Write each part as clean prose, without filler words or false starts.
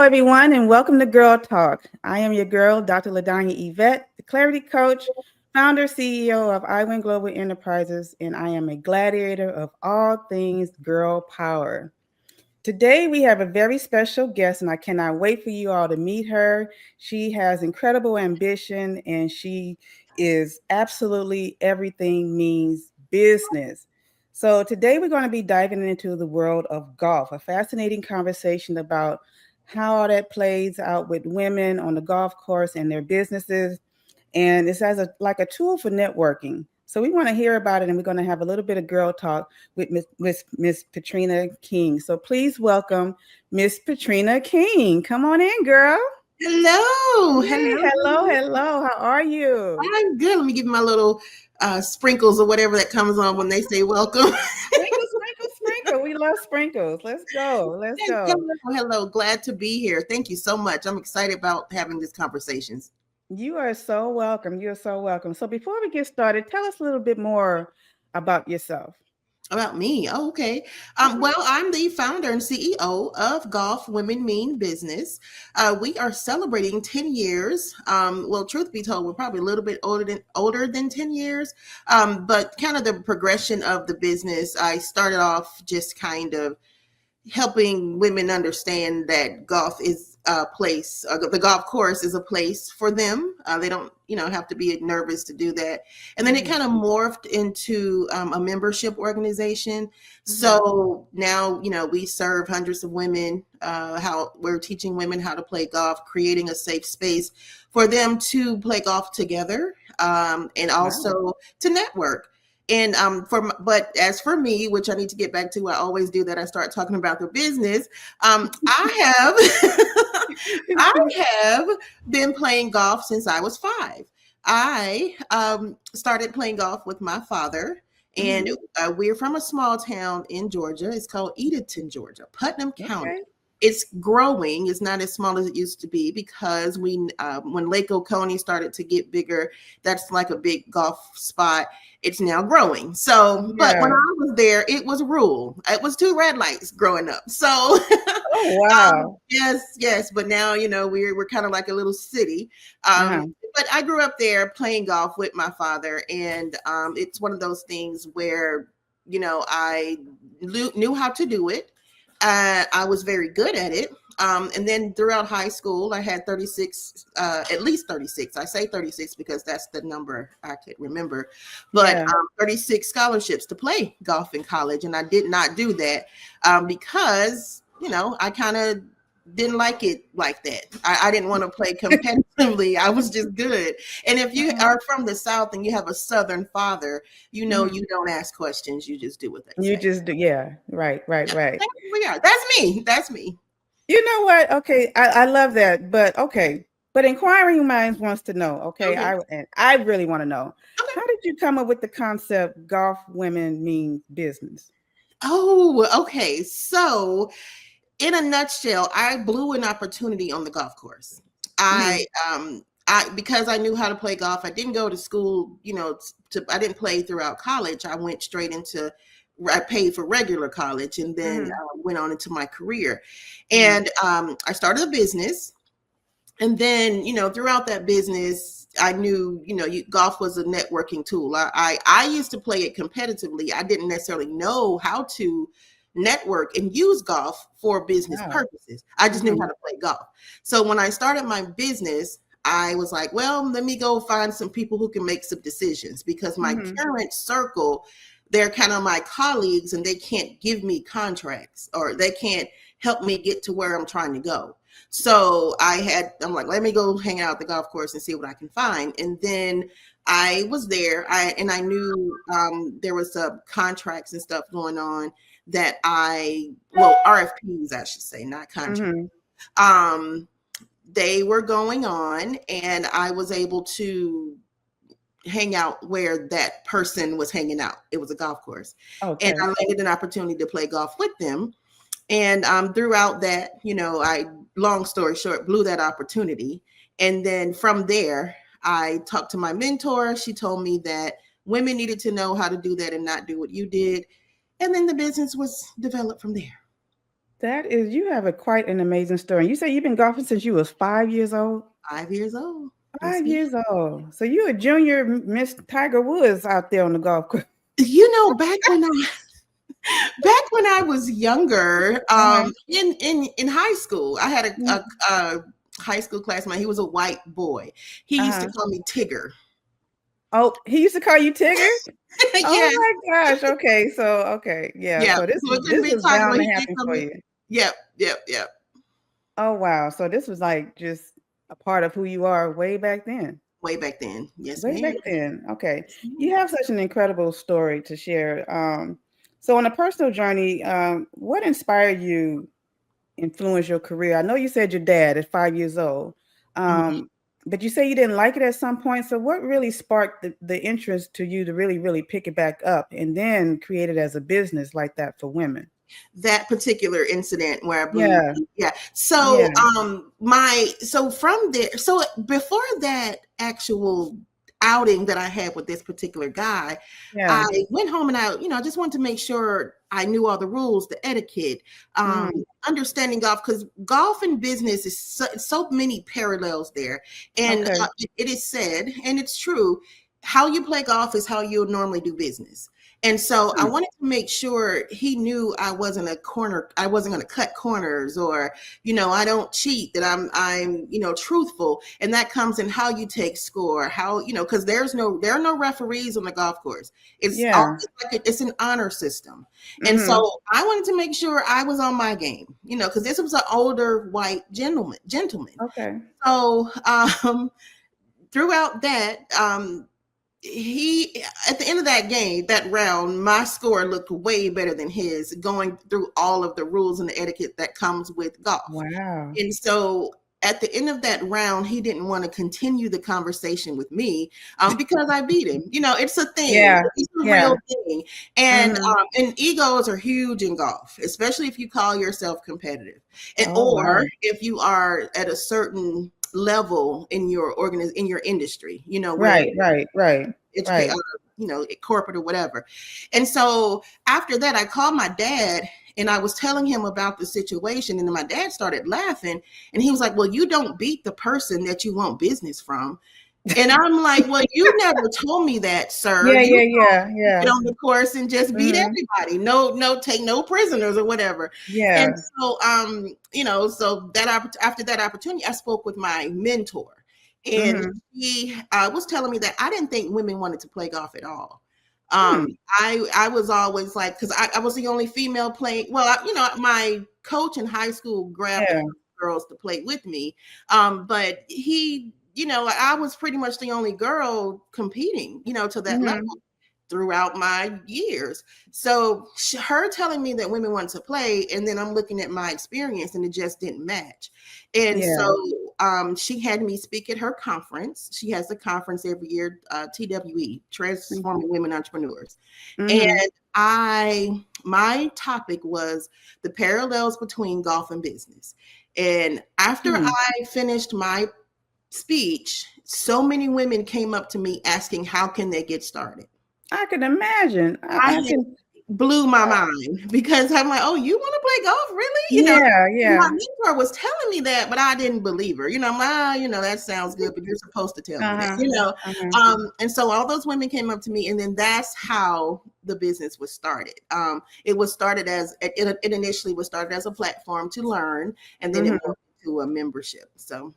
everyone, and welcome to Girl Talk. I am your girl, Dr. Donya Yvette, the Clarity Coach, founder, CEO of iWin Global Enterprises, and I am a gladiator of all things girl power. Today, we have a very special guest, and I cannot wait for you all to meet her. She has incredible ambition, and she is absolutely everything means business. So, today, we're going to be diving into the world of golf, a fascinating conversation about how all that plays out with women on the golf course and their businesses. And it's as a tool for networking. So we want to hear about it, and we're going to have a little bit of girl talk with Miss Patrina King. So please welcome Miss Patrina King. Come on in, girl. Hello. Hey, hello. How are you? I'm good. Let me give you my little sprinkles or whatever that comes on when they say welcome. Sprinkle. We love sprinkles. Let's go. Hello. Glad to be here. Thank you so much. I'm excited about having these conversations. You are so welcome. You're so welcome. So before we get started, tell us a little bit more about yourself. About me. Oh, okay. Well, I'm the founder and CEO of Golf Women Mean Business. We are celebrating 10 years. Well, truth be told, we're probably a little bit older than 10 years. But kind of the progression of the business, I started off just kind of helping women understand that golf is a place, the golf course is a place for them. They don't, have to be nervous to do that. And then it kind of morphed into a membership organization. So now, we serve hundreds of women, how we're teaching women how to play golf, creating a safe space for them to play golf together, and also to network. And but as for me, which I need to get back to, I always do that. I start talking about the business. I have been playing golf since I was 5. I started playing golf with my father, and we're from a small town in Georgia. It's called Edenton, Georgia, Putnam County. Okay. It's growing. It's not as small as it used to be because when Lake Oconee started to get bigger, that's like a big golf spot. It's now growing. So, but when I was there, it was rural. It was 2 red lights growing up. So, oh wow, yes. But now, we're kind of like a little city. But I grew up there playing golf with my father, and it's one of those things where I knew how to do it. I was very good at it. And then throughout high school, I had 36, at least 36. I say 36 because that's the number I could remember. But 36 scholarships to play golf in college. And I did not do that because, I kind of didn't like it like that. I didn't want to play competitively. I was just good. And if you are from the South and you have a Southern father, you don't ask questions. You just do what they say. You just do. Yeah. Right. Yeah, that's me. You know what? Okay, I love that. But okay, but inquiring minds wants to know. Okay, I really want to know. Okay. How did you come up with the concept "Golf Women Mean Business"? Oh, okay. So, in a nutshell, I blew an opportunity on the golf course. I because I knew how to play golf. I didn't go to school. I didn't play throughout college. I went straight into. I paid for regular college and then went on into my career. And I started a business. And then, throughout that business, I knew, golf was a networking tool. I used to play it competitively. I didn't necessarily know how to network and use golf for business purposes. I just knew how to play golf. So when I started my business, I was like, well, let me go find some people who can make some decisions because my current circle, they're kind of my colleagues and they can't give me contracts or they can't help me get to where I'm trying to go. So I'm like, let me go hang out at the golf course and see what I can find. And then I was there I knew there was some contracts and stuff going on that RFPs, I should say, not contracts. They were going on and I was able to hang out where that person was hanging out. It was a golf course. Okay. And I landed an opportunity to play golf with them. And throughout that, I, long story short, blew that opportunity. And then from there, I talked to my mentor. She told me that women needed to know how to do that and not do what you did. And then the business was developed from there. That is, you have a quite an amazing story. You say you've been golfing since you was 5 years old. 5 years old. Yes, 5 years old. So you a junior Miss Tiger Woods out there on the golf course. Back when I was younger, Uh-huh. in high school, I had a, Mhm. a high school classmate. He was a white boy. He used to Uh-huh. call me Tigger. Oh, he used to call you Tigger? Oh Yes, my gosh. Okay. So okay. Yeah. yeah. So this So was it couldn't this be was Tiger, bound but to he did happen call for me. you. Yep, yep, yep. Oh wow. So this was like just a part of who you are way back then. Way back then. Yes, Way ma'am. back then. Okay. Yes, You ma'am. have such an incredible story to share. So on a personal journey, what inspired you, influence your career? I know you said your dad at 5 years old, Mhm. but you say you didn't like it at some point. So what really sparked the interest to you to really, really pick it back up and then create it as a business like that for women? That particular incident where I blew, Yeah, yeah. So yeah, from there, so before that actual outing that I had with this particular guy, I yeah. went home and I just wanted to make sure I knew all the rules, the etiquette, Mm, understanding golf, because golf and business is so many parallels there. And okay. it is said, and it's true, how you play golf is how you'll normally do business. And so I Mm, wanted to make sure he knew I wasn't going to cut corners, or, I don't cheat, that I'm truthful. And that comes in how you take score, how, because there are no referees on the golf course. It's yeah. always like it's an honor system. And Mm-hmm. so I wanted to make sure I was on my game, because this was an older white gentleman. Okay. So, throughout that, he at the end of that game, that round, my score looked way better than his, going through all of the rules and the etiquette that comes with golf. Wow. And so at the end of that round, he didn't want to continue the conversation with me, because I beat him. It's a thing. Yeah. It's a Yeah. real thing. And Mm-hmm. egos are huge in golf, especially if you call yourself competitive, Oh or wow. if you are at a certain level in in your industry, whether Right. Right. Right. educate, Right. corporate or whatever. And so after that, I called my dad and I was telling him about the situation. And then my dad started laughing and he was like, "Well, you don't beat the person that you want business from." And I'm like, "Well, you never told me that, sir. Yeah. You Yeah. told Yeah. me to get Yeah. on the course and just beat Mm-hmm. everybody. No, take no prisoners or whatever." And Yeah. so, so after that opportunity, I spoke with my mentor, and Mm-hmm. he was telling me that I didn't think women wanted to play golf at all. Hmm. I was always like, because I was the only female playing. Well, my coach in high school grabbed a Yeah. couple girls to play with me, but I was pretty much the only girl competing, to that level Mm-hmm. throughout my years. So her telling me that women want to play, and then I'm looking at my experience, and it just didn't match. And Yeah. so she had me speak at her conference. She has a conference every year, TWE, Transforming Women Entrepreneurs. And Mm-hmm. my topic was the parallels between golf and business. And after Hmm. I finished my speech, so many women came up to me asking, how can they get started? I can imagine. I I had can. blew my mind, because I'm like, "Oh, you want to play golf, really?" Yeah. My Yeah. mentor was telling me that, but I didn't believe her. I'm like, that sounds good, but you're supposed to tell me that, Uh-huh. Uh-huh. And so all those women came up to me, and then that's how the business was started. It was started it initially was started as a platform to learn, and then it Mm-hmm. moved to a membership. So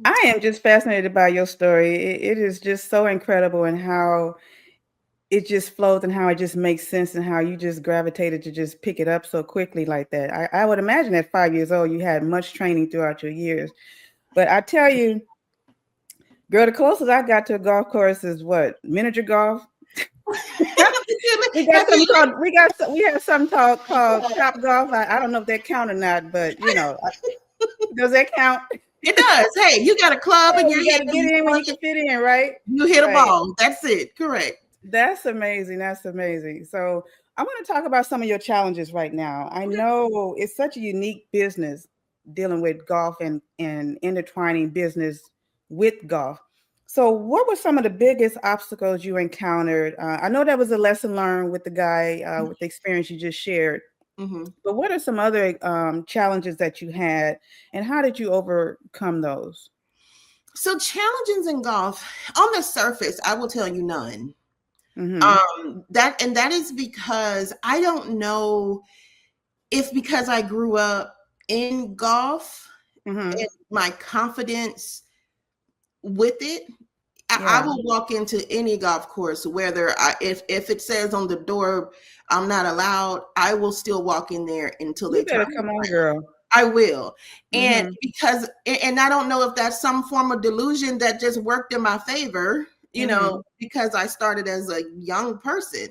I am just fascinated by your story. It is just so incredible and how it just flows and how it just makes sense and how you just gravitated to just pick it up so quickly like that. I would imagine at 5 years old, you had much training throughout your years. But I tell you, girl, the closest I got to a golf course is what? Miniature golf. We got have something you? called we have something called Top Golf. I don't know if that count or not, but does that count? It does. Hey, you got a club and Hey, you're you got to hitting, get you in when swing you can it, fit in, right? you hit a Right. ball. That's it. Correct. That's amazing. That's amazing. So I want to talk about some of your challenges right now. I know it's such a unique business dealing with golf and intertwining business with golf. So what were some of the biggest obstacles you encountered? I know that was a lesson learned with the guy with the experience you just shared. Mm-hmm. But what are some other challenges that you had, and how did you overcome those? So challenges in golf, on the surface, I will tell you none. Mm-hmm. That is because I don't know if because I grew up in golf Mm-hmm. and my confidence with it, I Yeah. will walk into any golf course, whether if it says on the door I'm not allowed, I will still walk in there until You they better turn me come on, around. girl. I will. And Mm-hmm. because, and I don't know if that's some form of delusion that just worked in my favor, Mm-hmm. because I started as a young person.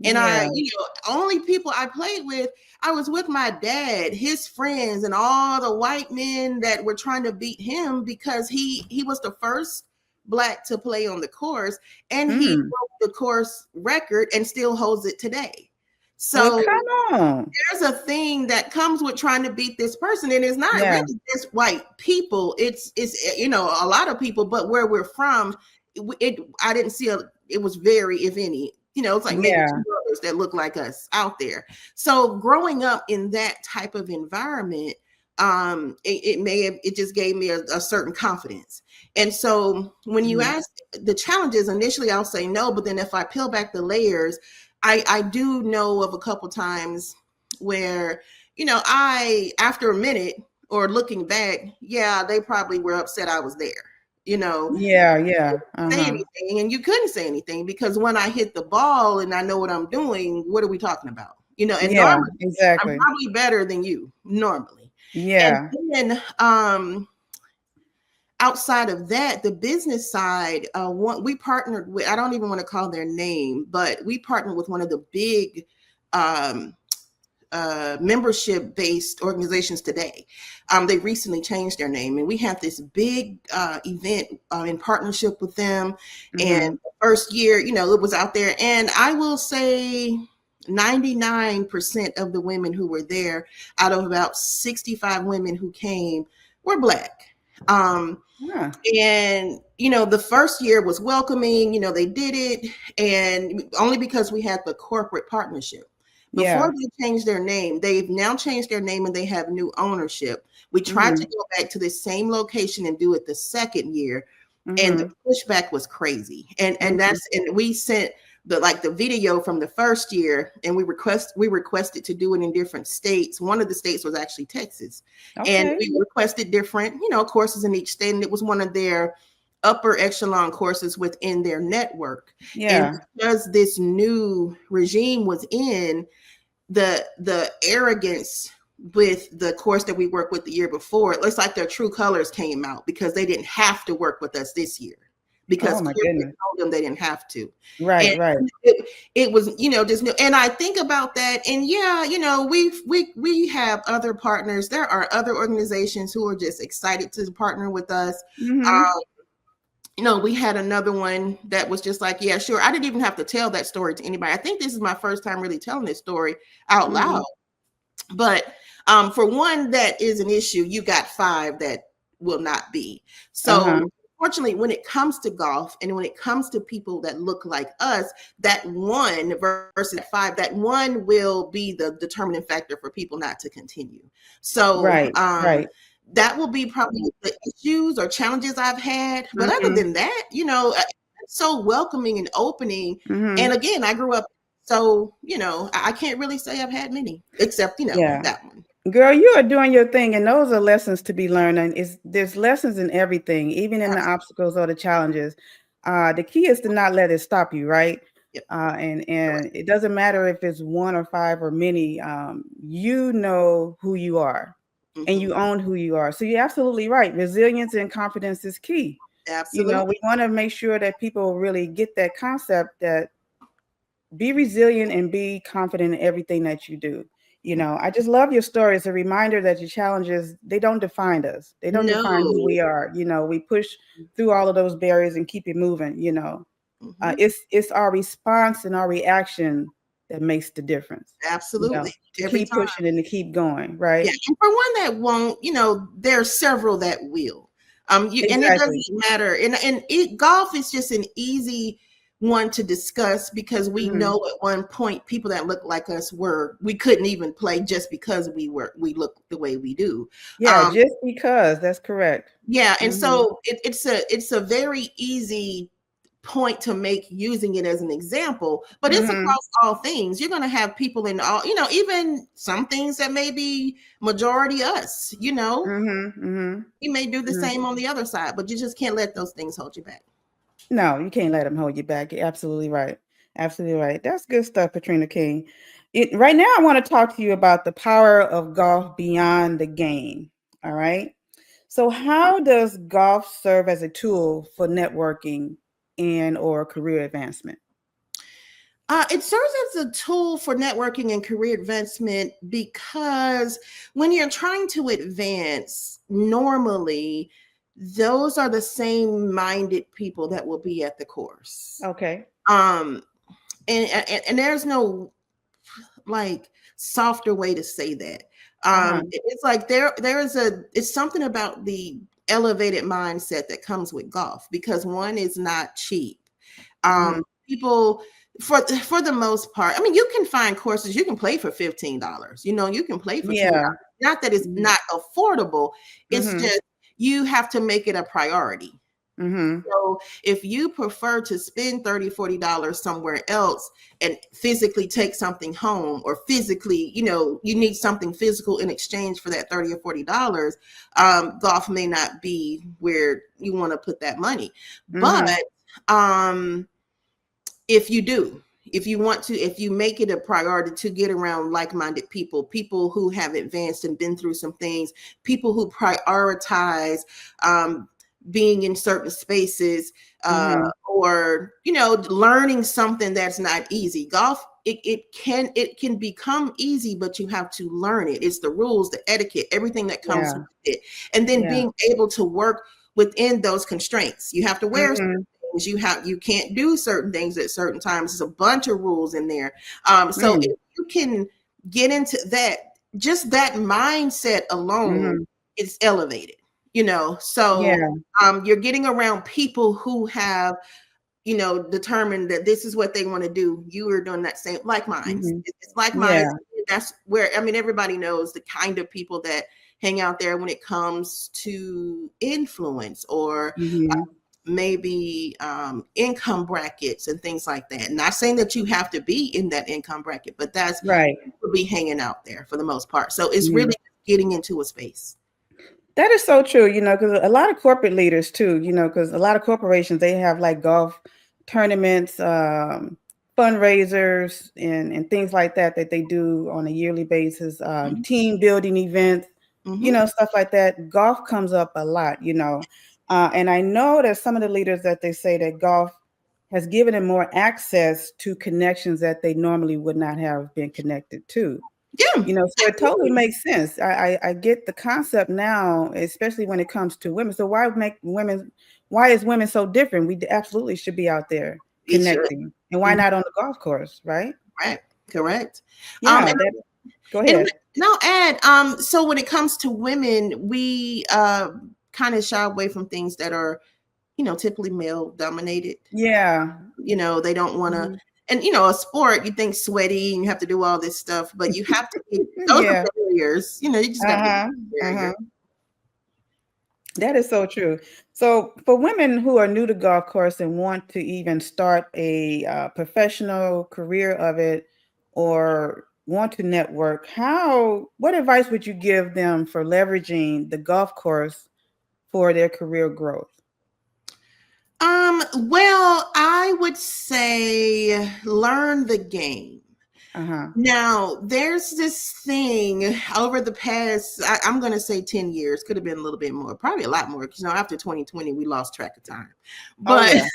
And Yeah. only people I played with, I was with my dad, his friends, and all the white men that were trying to beat him because he was the first Black to play on the course, and he Mm. broke the course record and still holds it today. Well, So come on. there's a thing that comes with trying to beat this person, and it's not Yeah. really just white people. It's a lot of people, but where we're from, I didn't see it was very, if any, it's like maybe Yeah. two others that look like us out there. So growing up in that type of environment, it just gave me a certain confidence. And so when you Mm-hmm. ask the challenges, initially I'll say no, but then if I peel back the layers, I do know of a couple times where, I, after a minute or looking back, yeah, they probably were upset I was there, you know, Yeah. Yeah. say Uh-huh. anything, and you couldn't say anything because when I hit the ball and I know what I'm doing, what are we talking about? And Yeah. normally I'm Exactly. probably better than you normally. And Yeah. then outside of that, the business side, we partnered with, I don't even want to call their name, but we partnered with one of the big um, membership based organizations today. They recently changed their name, and we had this big event in partnership with them. And Mm-hmm. the first year, it was out there, and I will say 99% of the women who were there, out of about 65 women who came, were Black. Yeah. And the first year was welcoming, they did it, and only because we had the corporate partnership. Before Yeah. they changed their name, they've now changed their name and they have new ownership. We tried to Mm-hmm. go back to the same location and do it the second year, and the Mm-hmm. pushback was crazy. Mm-hmm. And we sent the video from the first year, and we requested to do it in different states. One of the states was actually Texas, and Okay. we requested different courses in each state, and it was one of their upper echelon courses within their network. And Yeah. because this new regime was in, the arrogance with the course that we worked with the year before, it looks like their true colors came out because they didn't have to work with us this year because Oh my corporate goodness. told them they didn't have to. Right. And Right. it was just new. And I think about that, and yeah, we have other partners. There are other organizations who are just excited to partner with us. Mm-hmm. um, we had another one that was just like, yeah, sure. I didn't even have to tell that story to anybody. I think this is my first time really telling this story out Mm-hmm. loud. But for one that is an issue, you got five that will not be. Uh-huh. So fortunately, when it comes to golf and when it comes to people that look like us, that one versus five, that one will be the determining factor for people not to continue. So Right. Right. that will be probably the issues or challenges I've had. But other Mm-hmm. than that, it's so welcoming and opening. And Mm-hmm. again, I grew up, so I can't really say I've had many, except Yeah. that one. Girl, you are doing your thing, and those are lessons to be learned. And there's lessons in everything, even in the Absolutely. obstacles or the challenges. The key is to not let it stop you, right? Yep. And it doesn't matter if it's one or five or many. You know who you are, and you Mm-hmm. own who you are. So you're absolutely right. Resilience and confidence is key. We Absolutely. want to make sure that people really get that concept that be resilient and be confident in everything that you do. I just love your story. It's a reminder that your challenges, they don't define us. They don't define who No. we are. We push through all of those barriers and keep it moving. Mm-hmm. It's our response and our reaction that makes the difference. Absolutely. To Every keep time. pushing and to keep going, Yeah. right? And for one that won't, there's several that will. And it Exactly. doesn't matter. And golf is just an easy one to discuss, because we Mhm. know at one point people that look like us we couldn't even play just because we look the way we do. Yeah, just because. That's correct. Yeah, and Mhm. so it's a very easy point to make using it as an example, but it's Mhm. across all things. You're going to have people in all, even some things that may be majority us, Mhm. Mhm. you may do the Mhm. same on the other side, but you just can't let those things hold you back. No, you can't let them hold you back. You're absolutely right. Absolutely right. That's good stuff, Patrina King. Right now, I want to talk to you about the power of golf beyond the game. All right. So, how does golf serve as a tool for networking and or career advancement? It serves as a tool for networking and career advancement, because when you're trying to advance, normally those are the same minded people that will be at the course. Okay. Um, and there's no like softer way to say that. Uh-huh. It's like it's something about the elevated mindset that comes with golf, because one is not cheap. Mhm. People, for the most part, I mean, you can find courses you can play for $15. You can play for $20. Yeah. Not that it's Mhm. not affordable. It's Mhm. just you have to make it a priority. Mhm. So if you prefer to spend $30-$40 somewhere else and physically take something home, or physically, you need something physical in exchange for that $30 or $40, golf may not be where you want to put that money. But Mhm. um, if you do, if you make it a priority to get around like-minded people who have advanced and been through some things, people who prioritize um, being in certain spaces, Mhm. or learning something that's not easy. Golf, it can become easy, but you have to learn it. It's the rules, the etiquette, everything that comes Yeah. with it, and then Yeah. being able to work within those constraints. You have to wear Mhm. things. You can't do certain things at certain times. There's a bunch of rules in there. So Mm. if you can get into that, just that mindset alone Mhm. is elevated. So Yeah. you're getting around people who have determined that this is what they want to do. You are doing that same, like minds. Mhm. It's like minds. Yeah. That's where, I mean, everybody knows the kind of people that hang out there when it comes to influence, or Mhm. maybe income brackets and things like that. Not saying that you have to be in that income bracket, but that's Right. will be hanging out there for the most part. So it's Yeah. really getting into a space. That is so true, because a lot of corporate leaders too, because a lot of corporations, they have like golf tournaments, fundraisers, and things like that they do on a yearly basis, Mhm. team building events, Mhm. stuff like that. Golf comes up a lot. And I know that some of the leaders that they say that golf has given them more access to connections that they normally would not have been connected to. Yeah, So it totally absolutely. makes sense. I get the concept now, especially when it comes to women. So why is women so different? We absolutely should be out there It should. connecting. And why Mhm. not on the golf course, right? Correct. Correct. Yeah, And go And ahead. now add, so when it comes to women, we kind of shy away from things that are, typically male dominated. Yeah. They don't want to, Mhm. and a sport, you think sweaty and you have to do all this stuff, but you have to be, those are Yeah. barriers, you just got to be Uh-huh. barrier. Uh-huh. That is so true. So, for women who are new to golf course and want to even start a professional career of it, or want to network, what advice would you give them for leveraging the golf course for their career growth? Well, I would say learn the game. Uh-huh. Now, there's this thing over the past, I'm going to say 10 years, could have been a little bit more, probably a lot more, because after 2020, we lost track of time. Oh But, yeah.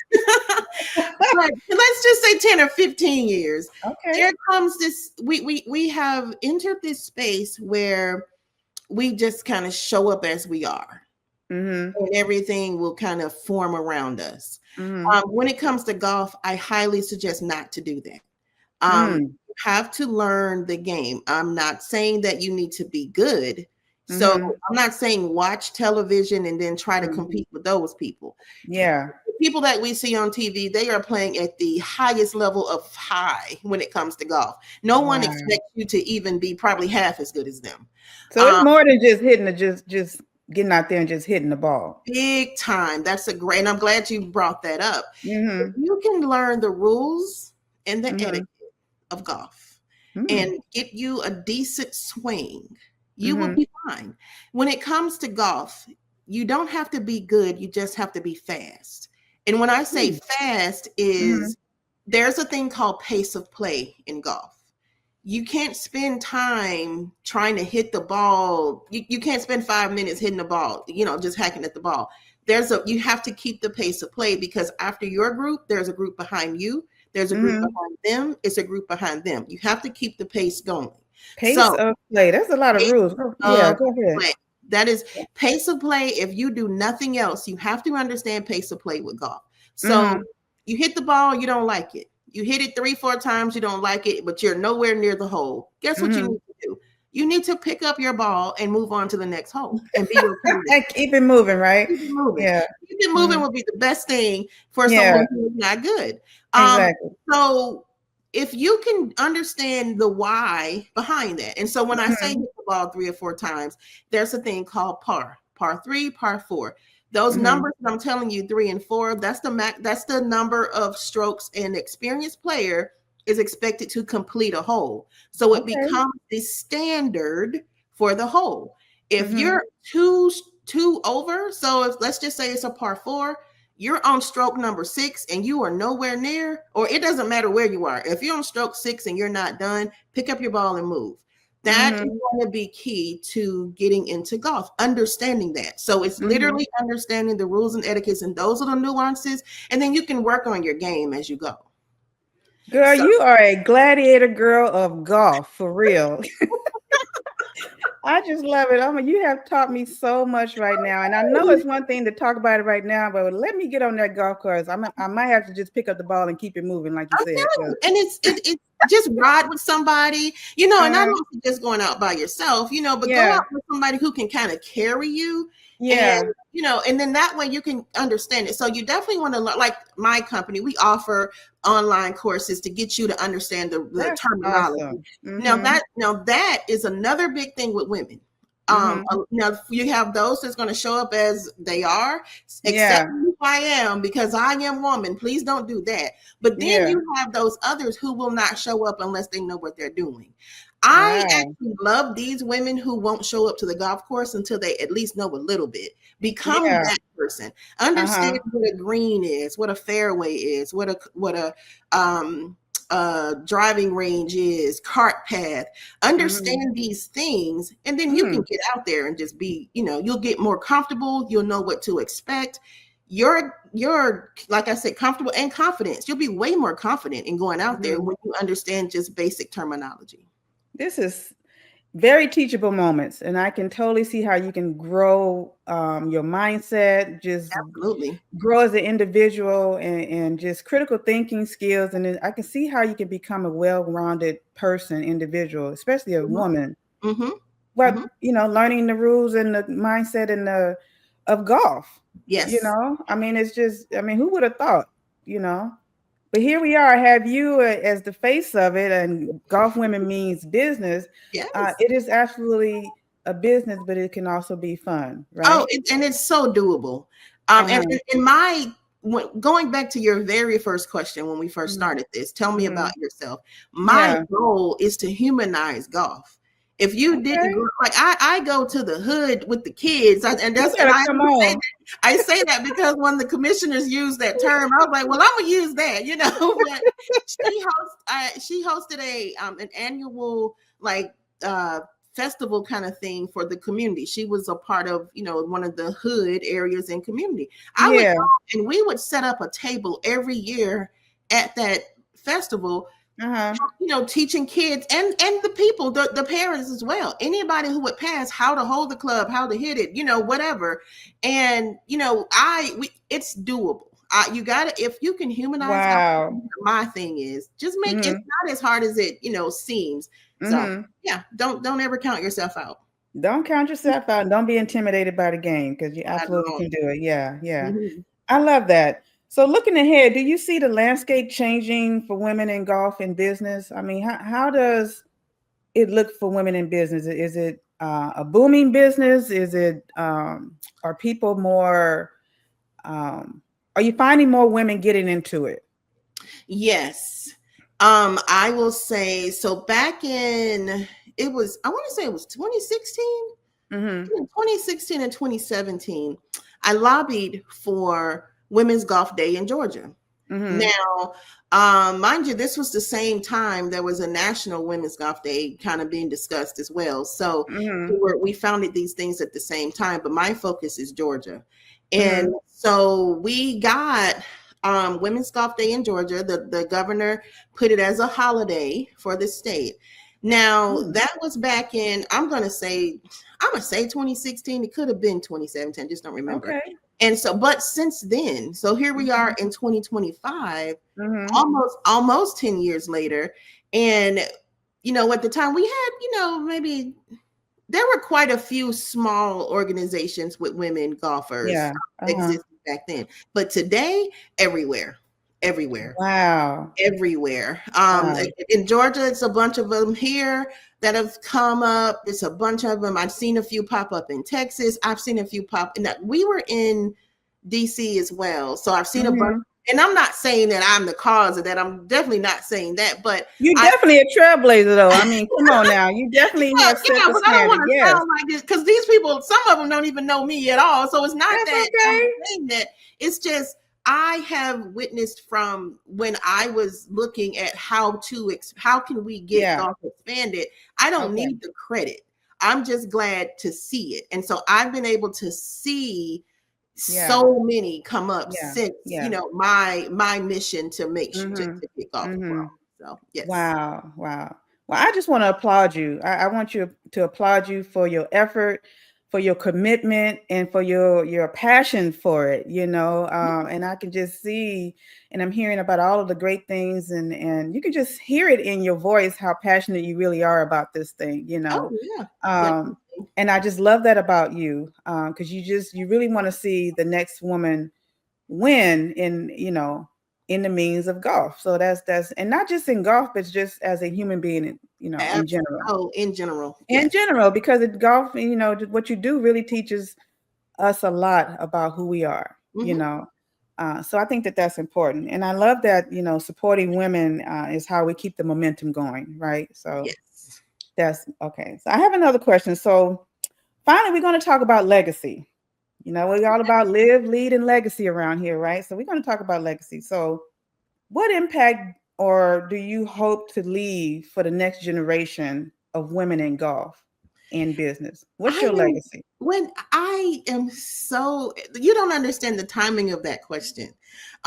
but let's just say 10 or 15 years. Okay. There comes this, we have entered this space where we just kind of show up as we are, Mm-hmm. and everything will kind of form around us. Mm-hmm. When it comes to golf, I highly suggest not to do that. Mm-hmm. You have to learn the game. I'm not saying that you need to be good. So Mm-hmm. I'm not saying watch television and then try to compete with those people. Yeah. people that we see on TV, they are playing at the highest level of high when it comes to golf. No one Wow. expects you to even be probably half as good as them. So it's more than just hitting the just getting out there and just hitting the ball. Big time. That's a great, and I'm glad you brought that up. If Mm-hmm. you can learn the rules and the Mm-hmm. etiquette of golf Mm-hmm. and get you a decent swing, you will Mm-hmm. be fine. When it comes to golf, you don't have to be good, you just have to be fast. And when I say fast Mm-hmm. is there's a thing called pace of play in golf. You can't spend time trying to hit the ball. You can't spend 5 minutes hitting the ball, just hacking at the ball. You have to keep the pace of play, because after your group, there's a group behind you. There's a group Mm-hmm. behind them. It's a group behind them. You have to keep the pace going. Pace So of play. That's a lot of pace rules. Yeah, of go ahead. play. That is pace of play. If you do nothing else, you have to understand pace of play with golf. So Mm-hmm. you hit the ball, you don't like it. You hit it 3-4 times, you don't like it, but you're nowhere near the hole. Guess what you Mm-hmm. need to do? You need to pick up your ball and move on to the next hole and be okay with it. Keep it moving, right? Keep it moving. Yeah. Keep it moving would be the best thing for Yeah, someone who is not good. exactly. So if you can understand the why behind that, and so when I say hit Mm-hmm. the ball 3 or 4 times, there's a thing called par 3, par 4. Those Mm-hmm. numbers that I'm telling you, 3 and 4, that's the number of strokes an experienced player is expected to complete a hole. So it Okay. becomes the standard for the hole. If Mm-hmm. you're two over, so if let's just say it's a par 4, you're on stroke number 6 and you are nowhere near, or it doesn't matter where you are. If you're on stroke 6 and you're not done, pick up your ball and move. That is Mm-hmm. going to be key to getting into golf, understanding that. So it's Mm-hmm. literally understanding the rules and etiquettes and those little nuances, and then you can work on your game as you go. Girl, So you are a gladiator girl of golf, for real. I just love it. You have taught me so much right now, and I know it's one thing to talk about it right now, but let me get on that golf course. I might have to just pick up the ball and keep it moving, like you I'm said. telling you, and it's just ride with somebody, and I Uh-huh. don't just going out by yourself, but go Yeah, out with somebody who can kind of carry you, and yeah. and then that way you can understand it. So you definitely want to learn. Like my company, we offer online courses to get you to understand the That's terminology. awesome. Now Mm-hmm. that is another big thing with women. Mm-hmm. Now you have those that's going to show up as they are, Yeah, accept who I am because I am woman. Please don't do that. But then yeah. you have those others who will not show up unless they know what they're doing. I Wow. actually love these women who won't show up to the golf course until they at least know a little bit. Become Yeah. that person. Uh-huh. Understand what a green is, what a fairway is, what a driving range is, cart path. Mm-hmm. Understand these things, and then you can Hmm. get out there and just be, you'll get more comfortable. You'll know what to expect. You're like I said, comfortable and confident. You'll be way more confident in going out there Mm-hmm. when you understand just basic terminology. This is very teachable moments, and I can totally see how you can grow your mindset, just Absolutely. grow as an individual, and just critical thinking skills. And then I can see how you can become a well-rounded person, individual, especially a Mm-hmm. woman. Mm-hmm. Mm-hmm. But learning the rules and the mindset and the of golf. Yes. I mean, it's just, I mean, who would have thought? You know. But here we are, have you as the face of it, and golf women means business. Yes. It is absolutely a business, but it can also be fun, Oh, right? and it's so doable. And Uh-huh. in going back to your very first question when we first started this, tell me about Mm-hmm. yourself. My Yeah. goal is to humanize golf. If you didn't Okay. grow, like I go to the hood with the kids, You better come on. I say that because when the commissioners use that term, I was like, well, I'm gonna use that, But she hosted an annual like festival kind of thing for the community. She was a part of, one of the hood areas in community. I would Yeah. go and we would set up a table every year at that festival, Uh-huh. teaching kids and the people, the parents as well, anybody who would pass, how to hold the club, how to hit it, whatever. And it's doable. You gotta, if you can humanize golf, Wow. my thing is just make it's Mm-hmm. not as hard as it seems. So Mm-hmm. yeah, don't ever count yourself out Don't count yourself out. Don't be intimidated by the game, because you at absolutely all. can do it. Yeah, yeah. Mhm. I love that. So looking ahead, do you see the landscape changing for women in golf and business? I mean, how does it look for women in business? Is it a booming business? Is it are people more um, are you finding more women getting into it? Yes. I will say so back in it was I want to say it was 2016. Mm-hmm. In 2016 and 2017, I lobbied for Women's Golf Day in Georgia. Mm-hmm. Now, mind you, this was the same time there was a National Women's Golf Day kind of being discussed as well. So Mm-hmm. we founded these things at the same time, but my focus is Georgia. And Mm-hmm. so we got Women's Golf Day in Georgia. The governor put it as a holiday for the state. Now, that was back in, I'm gonna say 2016. It could have been 2017. I just don't remember. Okay. And so, but since then, so here we are in 2025, Mm-hmm. almost 10 years later. And at the time we had, maybe there were quite a few small organizations with women golfers Yeah. Uh-huh. existing back then. But today, everywhere, everywhere Wow. everywhere. Wow. In Georgia, it's a bunch of them here that have come up. It's a bunch of them. I've seen a few pop up in Texas. I've seen a few pop. And we were in DC as well, so I've seen a bunch. Mm-hmm. And I'm not saying that I'm the cause of that. I'm definitely not saying that. But You're I definitely a trailblazer, though. I mean, come on now. You definitely have set the but I don't standard. want to Yes. sound like this because these people, some of them don't even know me at all. So it's not That's that I'm okay. saying that. It's just I have witnessed from when I was looking at how can we get Yeah. golf expanded. I don't Okay. need the credit. I'm just glad to see it, and so I've been able to see Yeah. so many come up Yeah. since Yeah. my mission to make sure Mm-hmm. to get golf Mm-hmm. grown. So yes. Wow, wow. Well, I just want to applaud you. I want you to applaud you for your effort, for your commitment, and for your passion for it. And I can just see, and I'm hearing about all of the great things, and you can just hear it in your voice how passionate you really are about this thing. Oh yeah. Um, and I just love that about you, because you really want to see the next woman win in the means of golf. So that's and not just in golf, but just as a human being, in general. Oh, in general, In yes. general, because golf, what you do really teaches us a lot about who we are. Mm-hmm. So I think that that's important, and I love that supporting women is how we keep the momentum going, right? So Yes. that's okay. So I have another question. So finally, we're going to talk about legacy. We're all about live, lead, and legacy around here, right? So we're going to talk about legacy. So what impact or do you hope to leave for the next generation of women in golf and business? What's I your am legacy? when I am so you don't understand the timing of that question.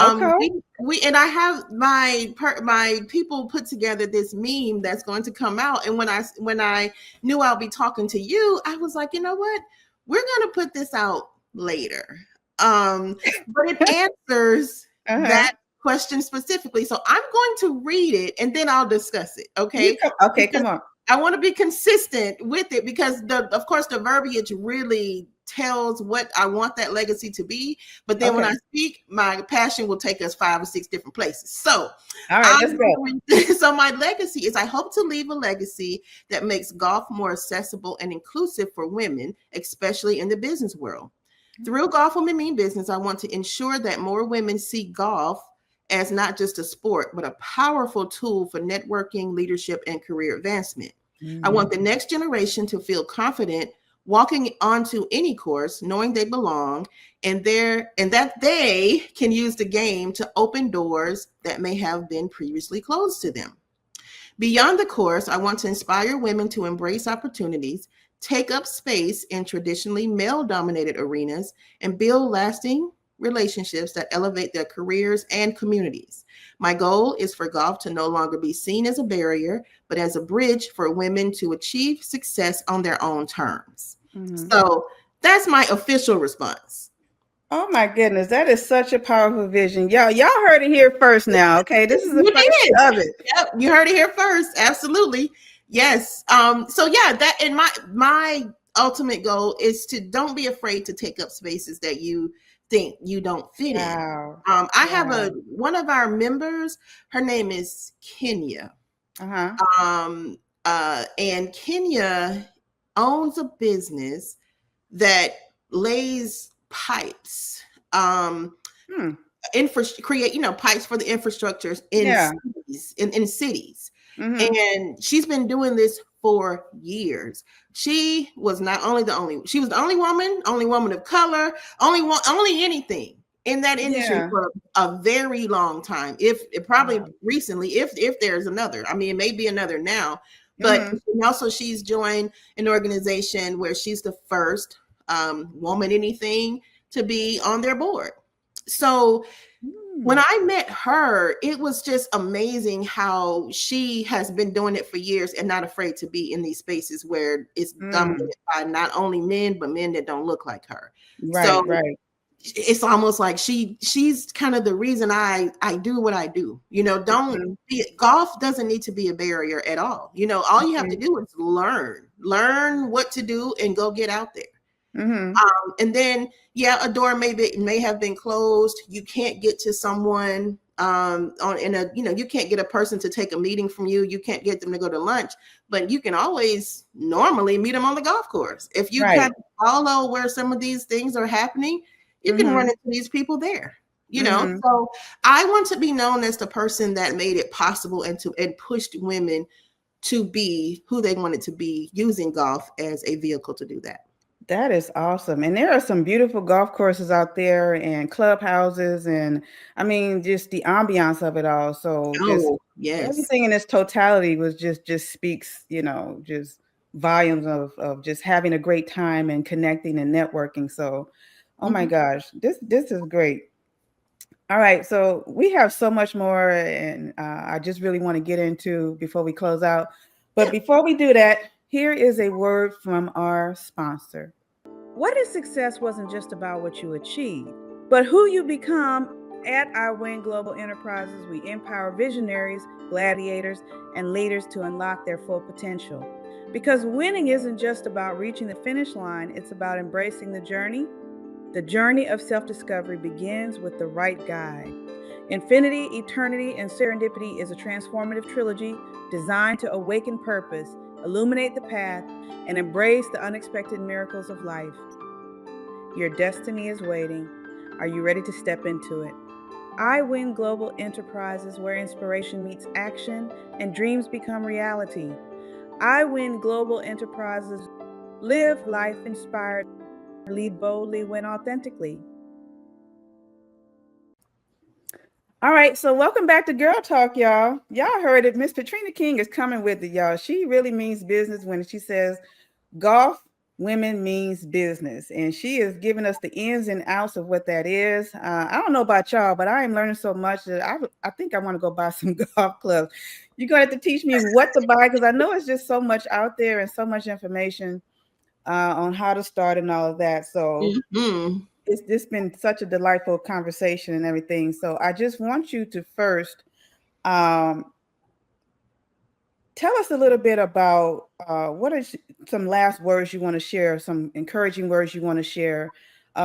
Okay. We and I have my people put together this meme that's going to come out. And when I knew I'll be talking to you, I was like, you know what? We're gonna put this out later. But it answers Uh-huh. that question specifically. So I'm going to read it and then I'll discuss it. Okay. Okay, Because come on. I want to be consistent with it because of course the verbiage really tells what I want that legacy to be. But then when Okay. I speak, my passion will take us 5 or 6 different places. So All right, let's go. so my legacy is I hope to leave a legacy that makes golf more accessible and inclusive for women, especially in the business world. Through Golf Women Mean Business, I want to ensure that more women see golf as not just a sport, but a powerful tool for networking, leadership, and career advancement. I want the next generation to feel confident walking onto any course, knowing they belong, and that they can use the game to open doors that may have been previously closed to them. Beyond the course, I want to inspire women to embrace opportunities, take up space in traditionally male-dominated arenas, and build lasting relationships that elevate their careers and communities. My goal is for golf to no longer be seen as a barrier, but as a bridge for women to achieve success on their own terms. Mm-hmm. So that's my official response. Oh my goodness, that is such a powerful vision. Y'all heard it here first now. Okay. This is the You did. first of it. Yep, you heard it here first. Absolutely. Yes. So yeah, that in my ultimate goal is to don't be afraid to take up spaces that you think you don't fit in. Wow. I have Wow. one of our members, her name is Kenya. Uh-huh. And Kenya owns a business that lays pipes, Hmm. create, pipes for the infrastructures in Yeah. cities, in cities. Mm-hmm. And she's been doing this for years. She was she was the only woman of color, only anything in that industry Yeah. for a very long time. If probably Wow. recently, if there's another, I mean, it may be another now, but Mm-hmm. also she's joined an organization where she's the first woman anything to be on their board. So when I met her, it was just amazing how she has been doing it for years and not afraid to be in these spaces where it's Mm. dominated by not only men, but men that don't look like her. So Right, right. it's almost like she's kind of the reason I do what I do. Don't Mhm, golf doesn't need to be a barrier at all. All you have to mhm, do is learn what to do and go get out there. mhm. And then, yeah, a door may have been closed. You can't get to someone you can't get a person to take a meeting from you. You can't get them to go to lunch, but you can always normally meet them on the golf course. If you Right. kind of follow where some of these things are happening, you can run Mhm, into these people there. mhm. So I want to be known as the person that made it possible and pushed women to be who they wanted to be, using golf as a vehicle to do that. That is awesome. And there are some beautiful golf courses out there and clubhouses and I mean just the ambiance of it all. So just Oh, yes. everything in its totality was just speaks, just volumes of just having a great time and connecting and networking. So, oh my Mhm. gosh, this is great. All right, so we have so much more, and I just really want to get into before we close out. But Yeah. before we do that, here is a word from our sponsor. What if success wasn't just about what you achieve, but who you become? At our Win Global Enterprises, we empower visionaries, gladiators, and leaders to unlock their full potential. Because winning isn't just about reaching the finish line, it's about embracing the journey. The journey of self discovery begins with the right guide. Infinity, Eternity, and Serendipity is a transformative trilogy designed to awaken purpose, illuminate the path, and embrace the unexpected miracles of life. Your destiny is waiting. Are you ready to step into it? I Win Global Enterprises, where inspiration meets action and dreams become reality. I Win Global Enterprises. Live life inspired, lead boldly, win authentically. All right, so welcome back to Girl Talk, y'all. Y'all heard it. Miss Patrina King is coming with it, y'all. She really means business when she says golf women means business, and she is giving us the ins and outs of what that is. I don't know about y'all, but I am learning so much that I think I want to go buy some golf clubs. You're gonna have to teach me what to buy because I know it's just so much out there and so much information on how to start and all of that. So Mhm. it's been such a delightful conversation and everything. So I just want you to first um, tell us a little bit about what are some last words you want to share, some encouraging words you want to share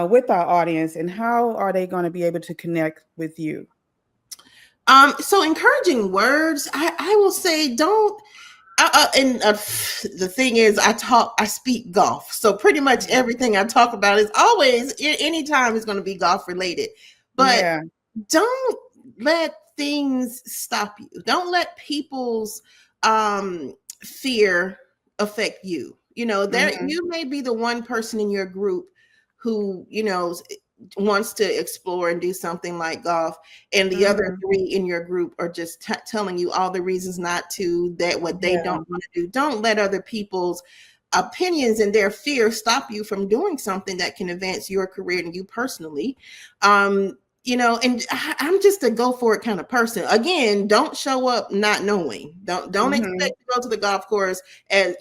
with our audience, and how are they going to be able to connect with you? So encouraging words, I will say, don't. And the thing is, I speak golf, so pretty much everything I talk about is always, anytime is going to be golf related. But Yeah. don't let things stop you. Don't let people's fear affect you. There Mm-hmm. you may be the one person in your group who wants to explore and do something like golf, and the other Mm-hmm. three in your group are just telling you all the reasons not to, that what they Yeah. don't want to do. Don't let other people's opinions and their fear stop you from doing something that can advance your career and you personally. And I'm just a go for it kind of person. Again, don't show up not knowing. Don't Mm-hmm. expect to go to the golf course as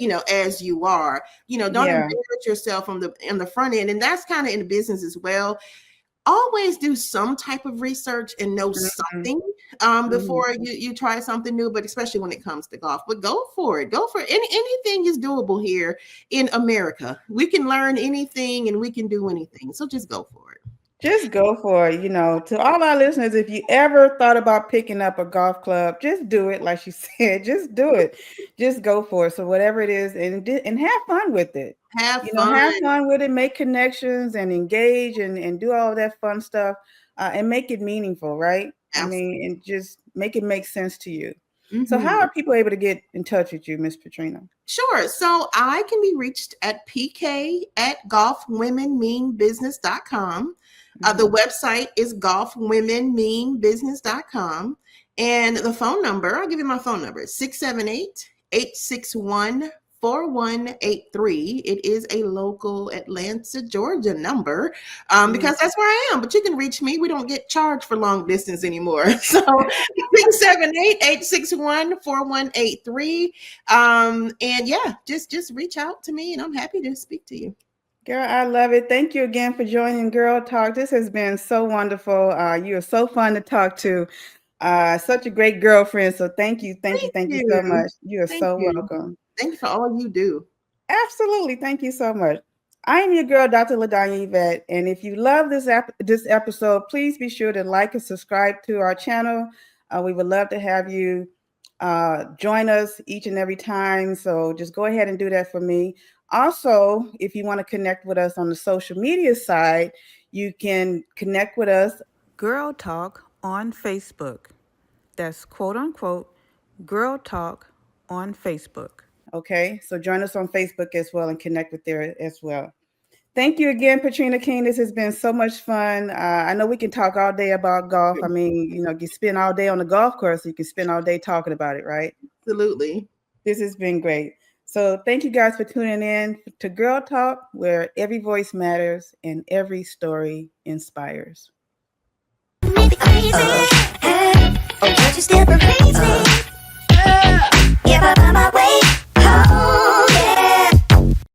you are. Don't Yeah. embarrass yourself on the front end. And that's kind of in business as well. always do some type of research and know something before you try something new, but especially when it comes to golf. But go for it. Go for it. Anything is doable here in America. We can learn anything and we can do anything. So just go for it. Just go for it. To all our listeners, if you ever thought about picking up a golf club, just do it. Like she said, just do it. Just go for it. So whatever it is, and have fun with it. Have fun. Have fun with it. Make connections and engage and do all that fun stuff and make it meaningful, right? Absolutely. And just make it make sense to you. So how are people able to get in touch with you, Miss Patrina? Sure. So I can be reached at pk@golfwomenmeanbusiness.com. The website is golfwomenmeanbusiness.com. And the phone number, I'll give you my phone number, 678-861-4183. It is a local Atlanta, Georgia number because that's where I am. But you can reach me. We don't get charged for long distance anymore. So 678-861-4183. And yeah, just reach out to me and I'm happy to speak to you. Girl, I love it. Thank you again for joining Girl Talk. This has been so wonderful. You are so fun to talk to. Such a great girlfriend. So thank you so much. You are welcome. Thank you for all you do. Absolutely. Thank you so much. I am your girl, Dr. Donya Yvette. And if you love this episode, please be sure to like and subscribe to our channel. We would love to have you join us each and every time. So just go ahead and do that for me. Also, if you want to connect with us on the social media side, you can connect with us, Girl Talk, on Facebook. That's quote unquote, Girl Talk on Facebook. Okay, so join us on Facebook as well and connect with there as well. Thank you again, Patrina King. This has been so much fun. I know we can talk all day about golf. I mean, you can spend all day on the golf course. You can spend all day talking about it, right? Absolutely. This has been great. So thank you guys for tuning in to Girl Talk, where every voice matters and every story inspires. Crazy. Oh, but you're still crazy.